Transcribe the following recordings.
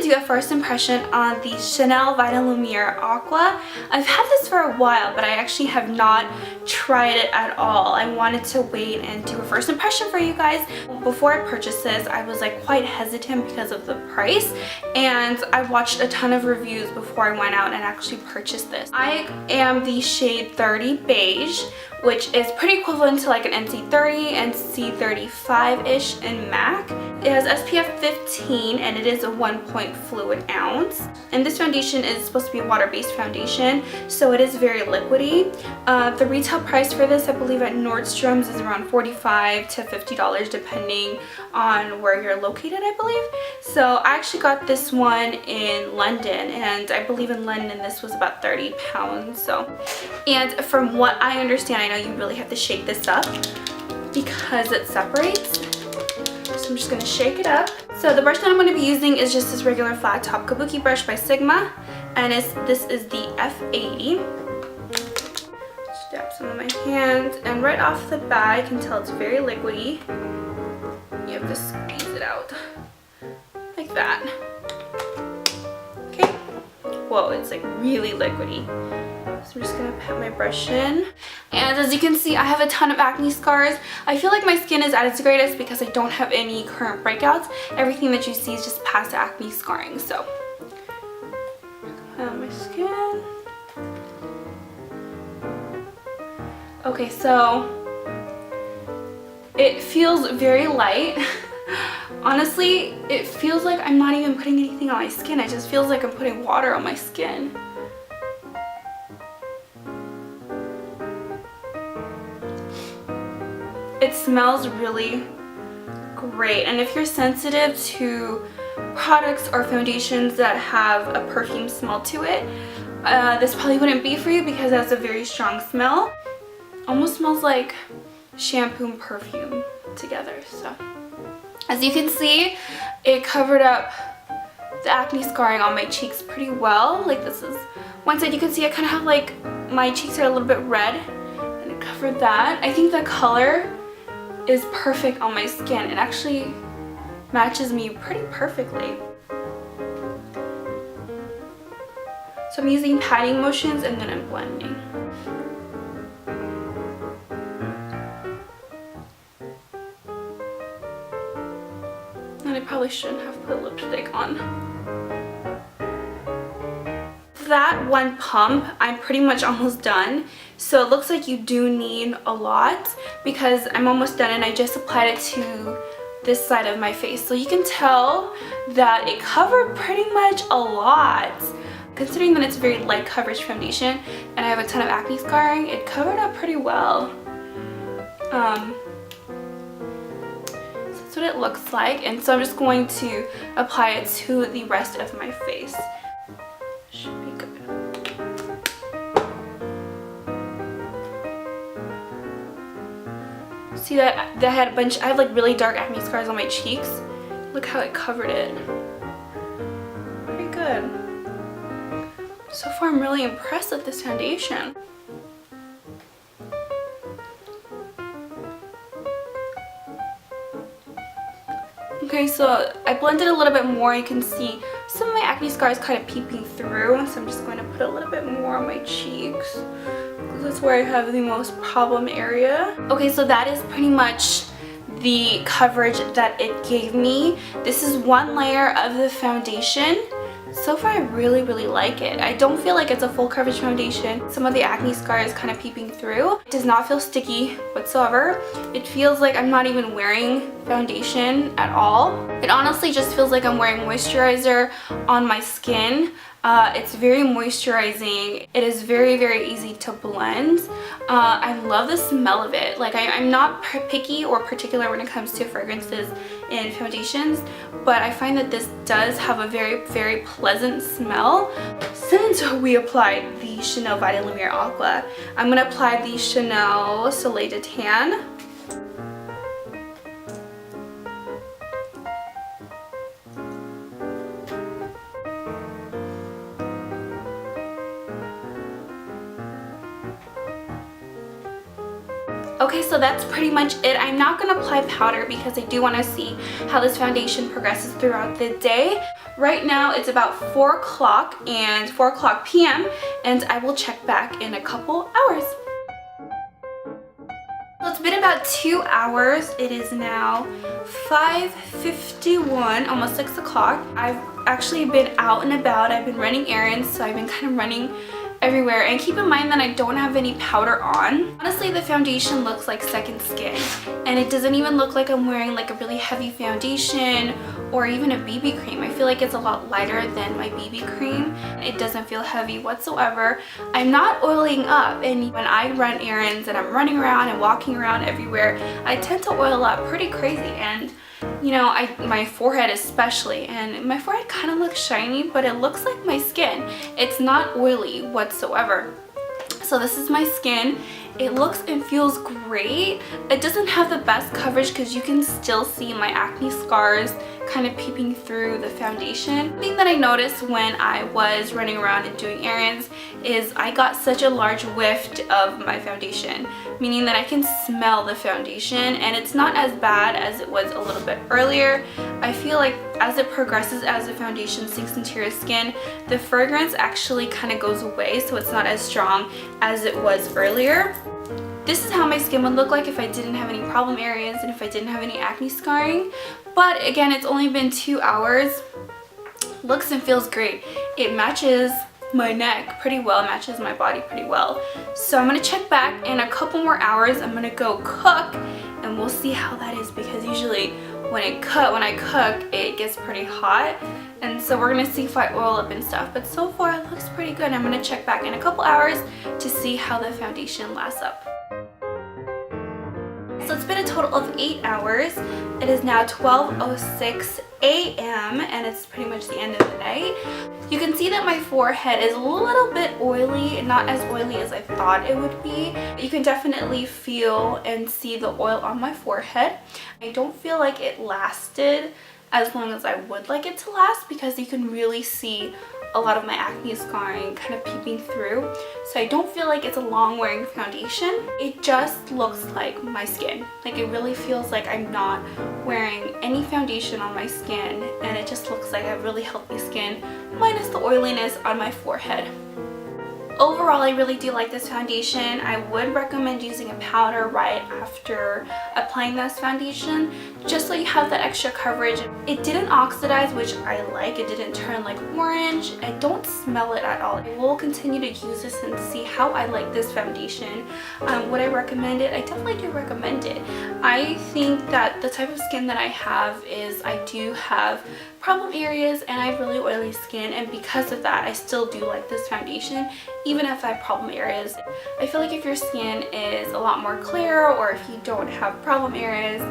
do a first impression on the Chanel Vitalumiere Aqua. I've had this for a while, but I actually have not tried it at all. I wanted to wait and do a first impression for you guys. Before I purchased this, I was like quite hesitant because of the price, and I watched a ton of reviews before I went out and actually purchased this. I am the shade 30 beige, which is pretty equivalent to like an NC30 and C35-ish in MAC. It has SPF 15 and it is a 1 fluid ounce. And this foundation is supposed to be a water-based foundation, so it is very liquidy. The retail price for this, I believe at Nordstrom's, is around $45 to $50 depending on where you're located, I believe. So I actually got this one in London, and I believe in London this was about 30 pounds. So, and from what I understand, I know you really have to shake this up because it separates. So I'm just going to shake it up. So the brush that I'm going to be using is just this regular flat top kabuki brush by Sigma, and this is the F80. Just dab some on my hand, and right off the bat I can tell it's very liquidy. You have to squeeze it out like that. Okay. Whoa, it's like really liquidy. So I'm just going to pat my brush in. And as you can see, I have a ton of acne scars. I feel like my skin is at its greatest because I don't have any current breakouts. Everything that you see is just past acne scarring. So, on my skin. Okay, so it feels very light. Honestly, it feels like I'm not even putting anything on my skin. It just feels like I'm putting water on my skin. It smells really great, and if you're sensitive to products or foundations that have a perfume smell to it, this probably wouldn't be for you because it has a very strong smell. Almost smells like shampoo and perfume together. So as you can see, it covered up the acne scarring on my cheeks pretty well. Like, this is one side. You can see I kind of have like my cheeks are a little bit red, and it covered that. I think the color is perfect on my skin. It actually matches me pretty perfectly. So I'm using patting motions and then I'm blending. And I probably shouldn't have put lipstick on. That one pump, I'm pretty much almost done. So it looks like you do need a lot because I'm almost done, and I just applied it to this side of my face. So you can tell that it covered pretty much a lot. Considering that it's a very light coverage foundation and I have a ton of acne scarring, it covered up pretty well. So that's what it looks like, and so I'm just going to apply it to the rest of my face. Should be good. See that I had a bunch, I have like really dark acne scars on my cheeks. Look how it covered it. Pretty good. So far I'm really impressed with this foundation. Okay, so I blended a little bit more. You can see some of my acne scars kind of peeping through, so I'm just going to put a little bit more on my cheeks because that's where I have the most problem area. Okay, so that is pretty much the coverage that it gave me. This is one layer of the foundation. So far I really like it. I don't feel like it's a full coverage foundation. Some of the acne scars kind of peeping through. It does not feel sticky whatsoever. It feels like I'm not even wearing foundation at all. It honestly just feels like I'm wearing moisturizer on my skin. It's very moisturizing. It is very easy to blend. I love the smell of it. Like, I'm not picky or particular when it comes to fragrances and foundations, but I find that this does have a very pleasant smell. Since we applied the Chanel Vitalumiere Aqua, I'm going to apply the Chanel Soleil de Tan. Okay, so that's pretty much it. I'm not going to apply powder because I do want to see how this foundation progresses throughout the day. Right now it's about 4 o'clock and 4 o'clock p.m. and I will check back in a couple hours. So it's been about 2 hours. It is now 5:51, almost 6 o'clock. I've actually been out and about. I've been running errands, so I've been kind of running everywhere, and keep in mind that I don't have any powder on. Honestly, the foundation looks like second skin, and it doesn't even look like I'm wearing like a really heavy foundation or even a BB cream. I feel like it's a lot lighter than my BB cream. It doesn't feel heavy whatsoever. I'm not oiling up, and when I run errands and I'm running around and walking around everywhere, I tend to oil up pretty crazy, and you know, my forehead especially, and my forehead kind of looks shiny, but it looks like my skin. It's not oily whatsoever. So this is my skin. It looks and feels great. It doesn't have the best coverage because you can still see my acne scars kind of peeping through the foundation. The thing that I noticed when I was running around and doing errands is I got such a large whiff of my foundation, meaning that I can smell the foundation, and it's not as bad as it was a little bit earlier. I feel like as it progresses, as the foundation sinks into your skin, the fragrance actually kind of goes away, so it's not as strong as it was earlier. This is how my skin would look like if I didn't have any problem areas and if I didn't have any acne scarring. But again, it's only been 2 hours. Looks and feels great. It matches my neck pretty well, matches my body pretty well. So I'm going to check back in a couple more hours. I'm going to go cook and we'll see how that is, because usually when I cook, it gets pretty hot. And so we're going to see if I oil up and stuff. But so far it looks pretty good. I'm going to check back in a couple hours to see how the foundation lasts up. So it's been a total of 8 hours. It is now 12:06 a.m. and it's pretty much the end of the night. You can see that my forehead is a little bit oily, not as oily as I thought it would be. You can definitely feel and see the oil on my forehead. I don't feel like it lasted as long as I would like it to last, because you can really see a lot of my acne scarring kind of peeping through. So I don't feel like it's a long wearing foundation. It just looks like my skin. Like, it really feels like I'm not wearing any foundation on my skin, and it just looks like I have really healthy skin minus the oiliness on my forehead. Overall, I really do like this foundation. I would recommend using a powder right after applying this foundation, just so you have that extra coverage. It didn't oxidize, which I like. It didn't turn like orange. I don't smell it at all. I will continue to use this and see how I like this foundation. Would I recommend it? I definitely do recommend it. I think that the type of skin that I have is I do have problem areas and I have really oily skin, and because of that I still do like this foundation even if I have problem areas. I feel like if your skin is a lot more clear, or if you don't have problem areas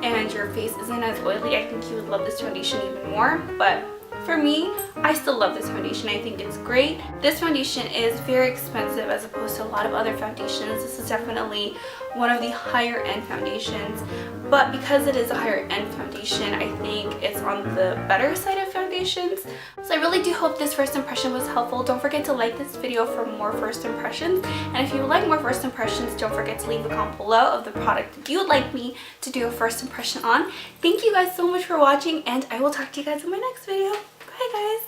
and your face isn't as oily, I think you would love this foundation even more. But for me, I still love this foundation. I think it's great. This foundation is very expensive as opposed to a lot of other foundations. This is definitely one of the higher end foundations, but because it is a higher end foundation, I think it's on the better side of foundations. So I really do hope this first impression was helpful. Don't forget to like this video for more first impressions, and if you would like more first impressions, don't forget to leave a comment below of the product that you would like me to do a first impression on. Thank you guys so much for watching, and I will talk to you guys in my next video. Bye guys!